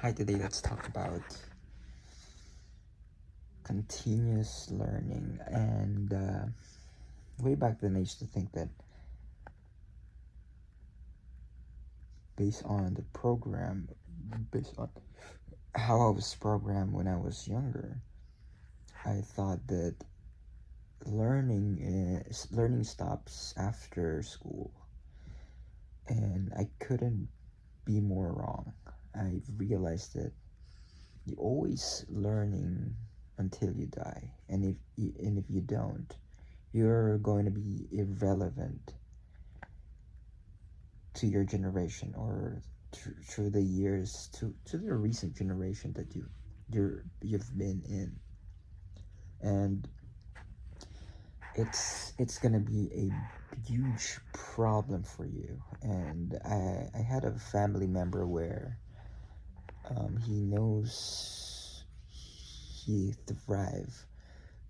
Hi, today let's talk about continuous learning. And way back then, I used to think that based on the program, based on how I was programmed when I was younger, I thought that learning stops after school, and I couldn't be more wrong. I realized that you're always learning until you die, and if you don't, you're going to be irrelevant to your generation or through the years to the recent generation that you've been in. And it's gonna be a huge problem for you. And I had a family member where he knows he thrive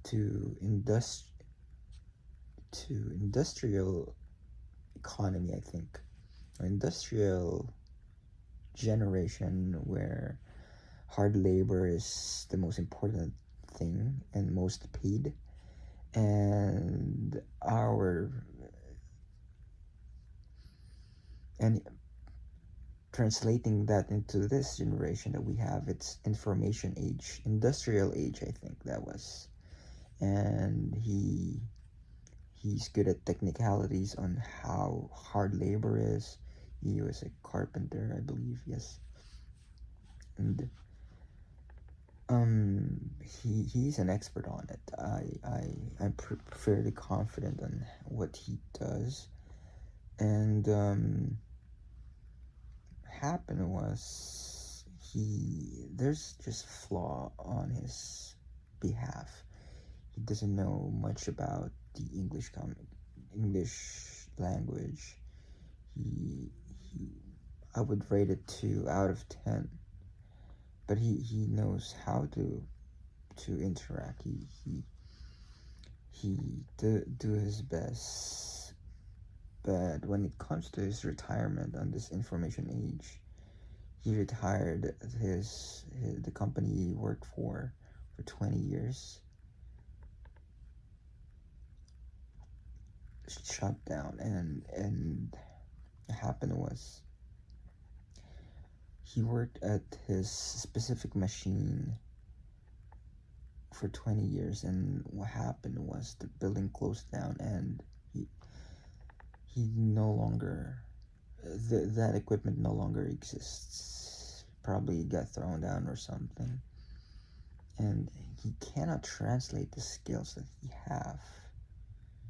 to industrial economy, I think, or industrial generation where hard labor is the most important thing and most paid. And our and translating that into this generation that we have, it's information age, industrial age, I think that was. And he's good at technicalities on how hard labor is. He was a carpenter, I believe, yes. And he's an expert on it. I'm fairly confident on what he does. And happened was there's just flaw on his behalf. He doesn't know much about the English language. He I would rate it 2 out of 10. But he knows how to interact. He do his best. But when it comes to his retirement on this information age, he retired the company he worked for 20 years shut down. And what happened was he worked at his specific machine for 20 years, and what happened was the building closed down, and he no longer that equipment no longer exists. Probably got thrown down or something. And he cannot translate the skills that he have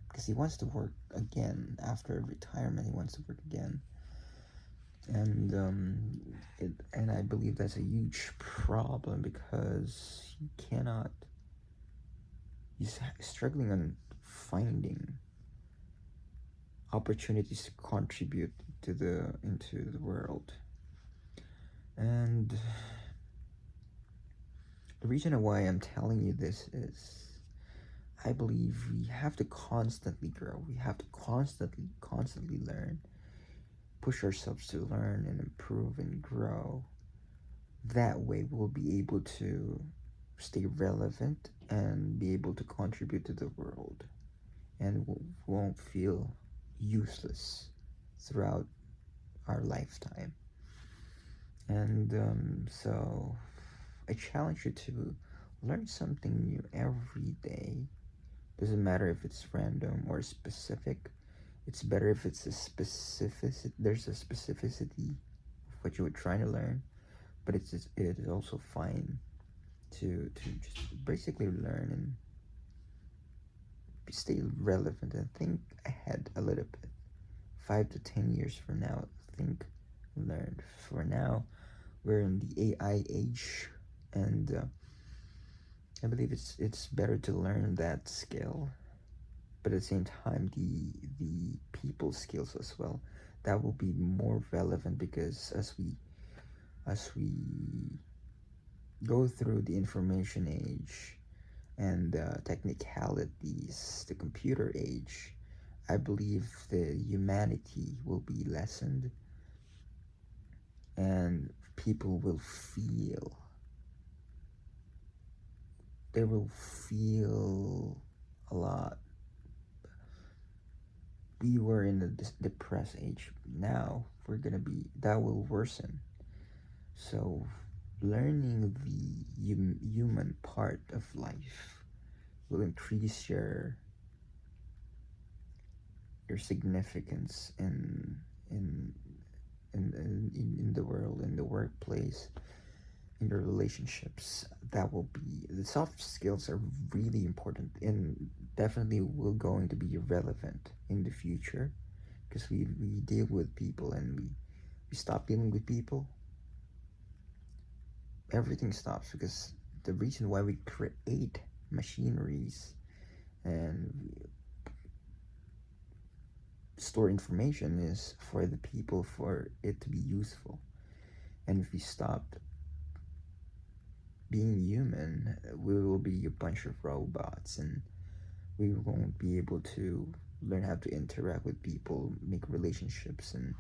because he wants to work again after retirement. He wants to work again. And and I believe that's a huge problem because he's struggling on finding opportunities to contribute into the world. And the reason why I'm telling you this is I believe we have to constantly grow. We have to constantly learn, push ourselves to learn and improve and grow. That way we'll be able to stay relevant and be able to contribute to the world, and won't feel useless throughout our lifetime. And so I challenge you to learn something new every day. Doesn't matter if it's random or specific. It's better if it's a specificity. There's a specificity of what you were trying to learn, but it is also fine to just basically learn and stay relevant and think ahead a little bit. 5 to 10 years from now, think, learn. For now, we're in the AI age, and I believe it's better to learn that skill, but at the same time, the people skills as well. That will be more relevant because as we go through the information age and technicalities, the computer age, I believe the humanity will be lessened, and people will feel, they will feel a lot. We were in the depressed age. Now we're gonna be, that will worsen. So learning the human part of life will increase your significance in in the world, in the workplace, in your relationships. That will be, the soft skills are really important and definitely will going to be relevant in the future, because we deal with people, and we stop dealing with people, everything stops, because the reason why we create machineries and store information is for the people, for it to be useful. And if we stopped being human, we will be a bunch of robots, and we won't be able to learn how to interact with people, make relationships, and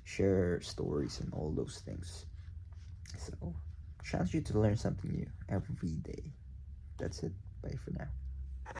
share stories and all those things. So, challenge you to learn something new every day. That's it. Bye for now.